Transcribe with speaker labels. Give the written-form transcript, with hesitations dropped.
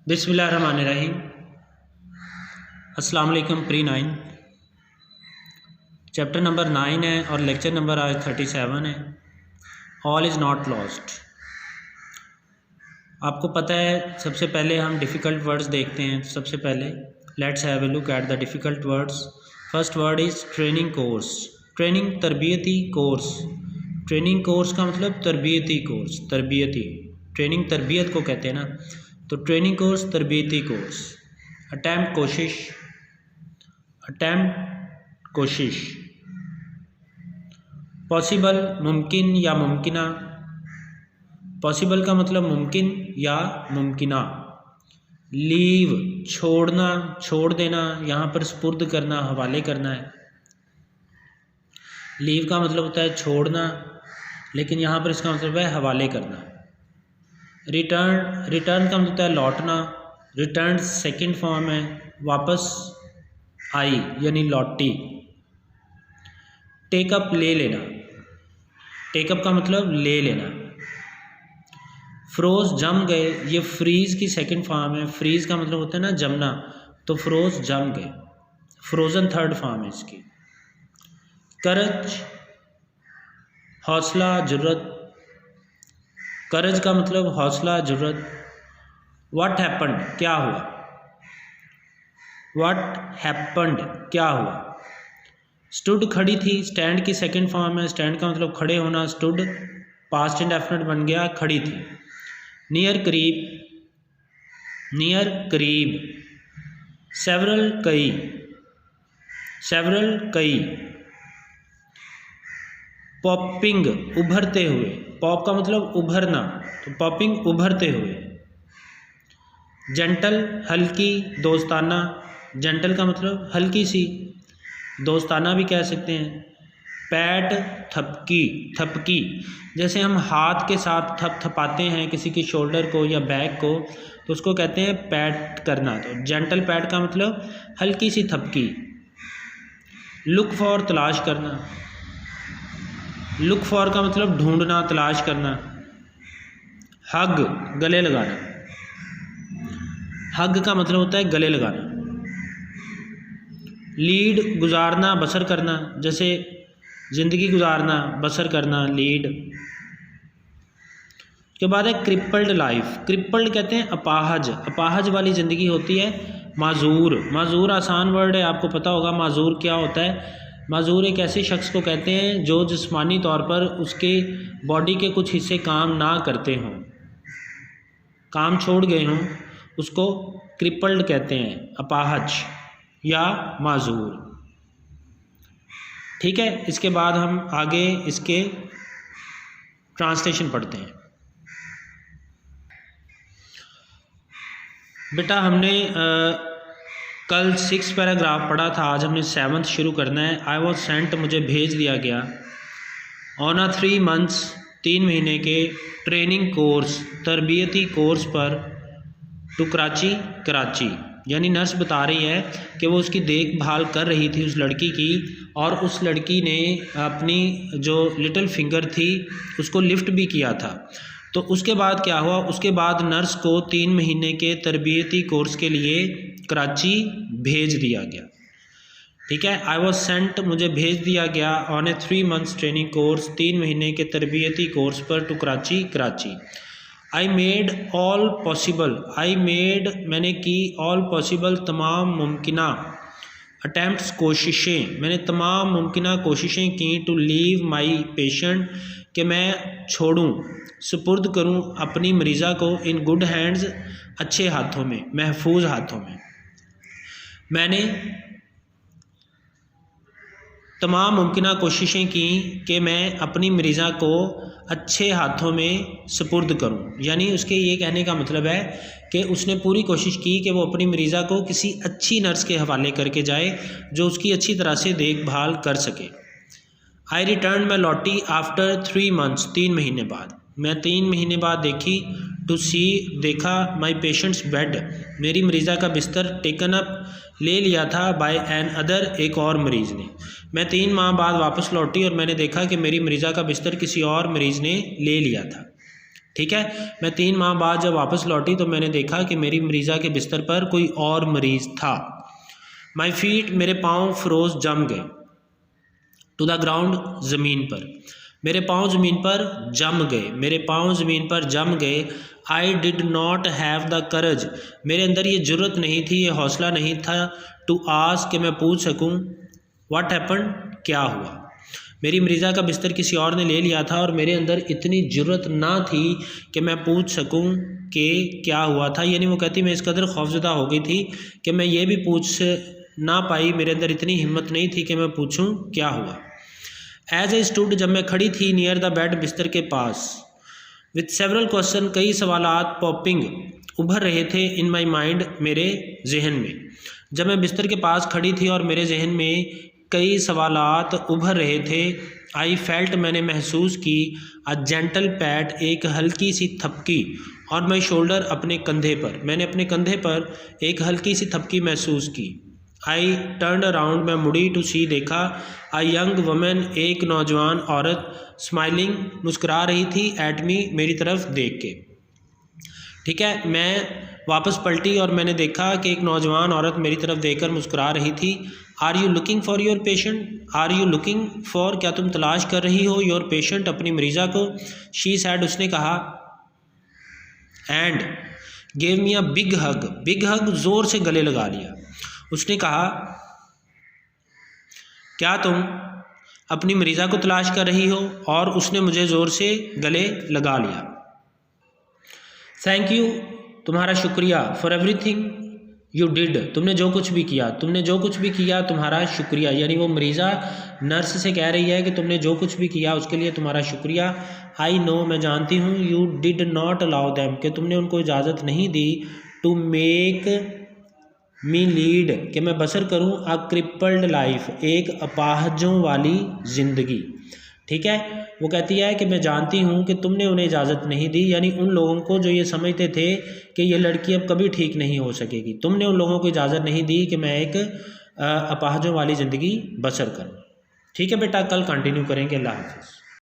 Speaker 1: बिस्मिल्लाहिर्रहमानिर्रहीम। अस्सलाम वालेकुम। प्री 9 चैप्टर नंबर 9 है और लेक्चर नंबर आज 37 है। All is not lost. आपको पता है सबसे पहले हम डिफ़िकल्ट वर्ड्स देखते हैं। सबसे पहले let's have a look at the difficult words. First word is training course. Training तरबियती कोर्स। ट्रेनिंग कोर्स का मतलब तरबियती कोर्स। तरबियती ट्रेनिंग तरबियत को कहते हैं ना, तो ट्रेनिंग कोर्स तरबियती कोर्स। अटैम्प्ट कोशिश। अटैम्प्ट कोशिश। पॉसिबल मुमकिन या मुमकिना। पॉसिबल का मतलब मुमकिन या मुमकिना। लीव छोड़ना, छोड़ देना, यहाँ पर स्पुर्द करना, हवाले करना है। लीव का मतलब होता है छोड़ना, लेकिन यहाँ पर इसका मतलब है हवाले करना। रिटर्न, रिटर्न का मतलब होता है लौटना। रिटर्न सेकंड फॉर्म है वापस आई यानी लौटी। टेकअप ले लेना। टेकअप का मतलब ले लेना। फ्रोज जम गए, ये फ्रीज़ की सेकंड फॉर्म है। फ्रीज़ का मतलब होता है ना जमना, तो फ्रोज जम गए। फ्रोज़न थर्ड फॉर्म है इसकी। करज हौसला जुर्रत। करज का मतलब हौसला जुर्रत। व्हाट हैपन्ड क्या हुआ। व्हाट हैपन्ड क्या हुआ। स्टूड खड़ी थी। स्टैंड की सेकंड फॉर्म है। स्टैंड का मतलब खड़े होना। स्टूड पास्ट इंडेफिनिट बन गया, खड़ी थी। नियर करीब। नियर करीब। सेवरल कई। सेवरल कई। पॉपिंग उभरते हुए। पॉप का मतलब उभरना, तो पॉपिंग उभरते हुए। जेंटल हल्की, दोस्ताना। जेंटल का मतलब हल्की सी, दोस्ताना भी कह सकते हैं। पैट थपकी। थपकी जैसे हम हाथ के साथ थपथपाते हैं किसी की शोल्डर को या बैक को, तो उसको कहते हैं पैट करना। तो जेंटल पैट का मतलब हल्की सी थपकी। लुक फॉर तलाश करना। लुक फॉर का मतलब ढूंढना, तलाश करना। हग गले लगाना। हग का मतलब होता है गले लगाना। लीड गुजारना, बसर करना, जैसे ज़िंदगी गुजारना, बसर करना, लीड। उसके बाद है क्रिपल्ड लाइफ। क्रिपल्ड कहते हैं अपाहज। अपाहज वाली ज़िंदगी होती है। माजूर। माजूर आसान वर्ड है, आपको पता होगा माजूर क्या होता है। माजूर एक ऐसे शख्स को कहते हैं जो जिस्मानी तौर पर उसके बॉडी के कुछ हिस्से काम ना करते हों, काम छोड़ गए हों, उसको क्रिपल्ड कहते हैं, अपाहज या माजूर। ठीक है, इसके बाद हम आगे इसके ट्रांसलेशन पढ़ते हैं। बेटा हमने कल 6 पैराग्राफ पढ़ा था, आज हमने 7th शुरू करना है। आई वॉज सेंट मुझे भेज दिया गया। ऑन अ 3 months 3 महीने के ट्रेनिंग कोर्स, तरबियती कोर्स पर, टू कराची, कराची। यानी नर्स बता रही है कि वो उसकी देखभाल कर रही थी उस लड़की की, और उस लड़की ने अपनी जो लिटिल फिंगर थी उसको लिफ्ट भी किया था। तो उसके बाद क्या हुआ, उसके बाद नर्स को 3 महीने के तरबियती कोर्स के लिए कराची भेज दिया गया। ठीक है, आई वॉज सेंट मुझे भेज दिया गया on a 3 months training course, 3 महीने के तरबियती कोर्स पर, to Karachi, Karachi. I made all possible. I made मैंने की, ऑल पॉसिबल तमाम मुमकिना, अटैम्प्ट्स कोशिशें, मैंने तमाम मुमकिना कोशिशें की, टू लीव माई पेशेंट कि मैं छोड़ूं, सुपुर्द करूं अपनी मरीज़ा को, इन गुड हैंड्स अच्छे हाथों में, महफूज हाथों में। मैंने तमाम मुमकिना कोशिशें की कि मैं अपनी मरीज़ा को अच्छे हाथों में सुपुर्द करूं। यानी उसके ये कहने का मतलब है कि उसने पूरी कोशिश की कि वो अपनी मरीज़ा को किसी अच्छी नर्स के हवाले करके जाए जो उसकी अच्छी तरह से देखभाल कर सके। आई रिटर्न मैं लौटी, आफ्टर 3 months 3 महीने बाद, मैं 3 महीने बाद देखी, टू सी देखा, माई पेशेंट्स बेड, मेरी मरीज़ा का बिस्तर, टेकन अप ले लिया था, बाय एन अदर एक और मरीज़ ने। मैं 3 माह बाद वापस लौटी और मैंने देखा कि मेरी मरीज़ा का बिस्तर किसी और मरीज़ ने ले लिया था। ठीक है। मैं 3 माह बाद जब वापस लौटी तो मैंने देखा कि मेरी मरीज़ा के बिस्तर पर कोई और मरीज़ था। माई फीट, मेरे पाँव फ्रोज जम गए, टू द ग्राउंड, ज़मीन पर, मेरे पाँव ज़मीन पर जम गए, मेरे पाँव ज़मीन पर जम गए। I did not have the करज, मेरे अंदर ये जुर्रत नहीं थी, ये हौसला नहीं था, टू आस्क, कि मैं पूछ सकूं, व्हाट हैपन, क्या हुआ। मेरी मरीज़ा का बिस्तर किसी और ने ले लिया था और मेरे अंदर इतनी जुर्रत ना थी कि मैं पूछ सकूं कि क्या हुआ था। यानी वो कहती मैं इस कदर खौफज़दा हो गई थी कि मैं ये भी पूछ ना पाई, मेरे अंदर इतनी हिम्मत नहीं थी कि मैं पूछूं क्या हुआ। एज ए स्टूड, जब मैं खड़ी थी, नियर द बेड, बिस्तर के पास, विथ सेवरल क्वेश्चन, कई सवालात, पॉपिंग, उभर रहे थे, इन माई माइंड, मेरे जहन में। जब मैं बिस्तर के पास खड़ी थी और मेरे जहन में कई सवालात उभर रहे थे, आई फेल्ट, मैंने महसूस की, अ जेंटल पैट, एक हल्की सी थपकी, ऑन माई शोल्डर, अपने कंधे पर, मैंने अपने कंधे पर एक हल्की सी थपकी महसूस की। आई टर्न अराउंड, मैं मुड़ी, टू सी, देखा, अ यंग वुमन, एक नौजवान औरत, स्माइलिंग, मुस्कुरा रही थी, एट मी, मेरी तरफ देख के। ठीक है, मैं वापस पलटी और मैंने देखा कि एक नौजवान औरत मेरी तरफ देखकर मुस्कुरा रही थी। Are you looking for your patient, are you looking for, क्या तुम तलाश कर रही हो, योर पेशेंट, अपनी मरीज़ा को। शी सैड, उसने कहा, and gave me a big hug, big हग, ज़ोर से गले लगा लिया। उसने कहा, क्या तुम अपनी मरीज़ा को तलाश कर रही हो, और उसने मुझे ज़ोर से गले लगा लिया। थैंक यू, तुम्हारा शुक्रिया, फॉर एवरीथिंग यू डिड, तुमने जो कुछ भी किया, तुमने जो कुछ भी किया, तुम्हारा शुक्रिया। यानी वो मरीज़ा नर्स से कह रही है कि तुमने जो कुछ भी किया उसके लिए तुम्हारा शुक्रिया। आई नो, मैं जानती हूँ, you did not allow them, कि तुमने उनको इजाज़त नहीं दी, टू मेक मी लीड, कि मैं बसर करूँ, अ क्रिपल्ड लाइफ, एक अपाहजों वाली ज़िंदगी। ठीक है, वो कहती है कि मैं जानती हूँ कि तुमने उन्हें इजाज़त नहीं दी, यानी उन लोगों को जो ये समझते थे कि ये लड़की अब कभी ठीक नहीं हो सकेगी, तुमने उन लोगों को इजाज़त नहीं दी कि मैं एक अपाहजों वाली ज़िंदगी बसर करूँ। ठीक है बेटा, कल कंटिन्यू करेंगे। अल्लाह हाफ़िज़।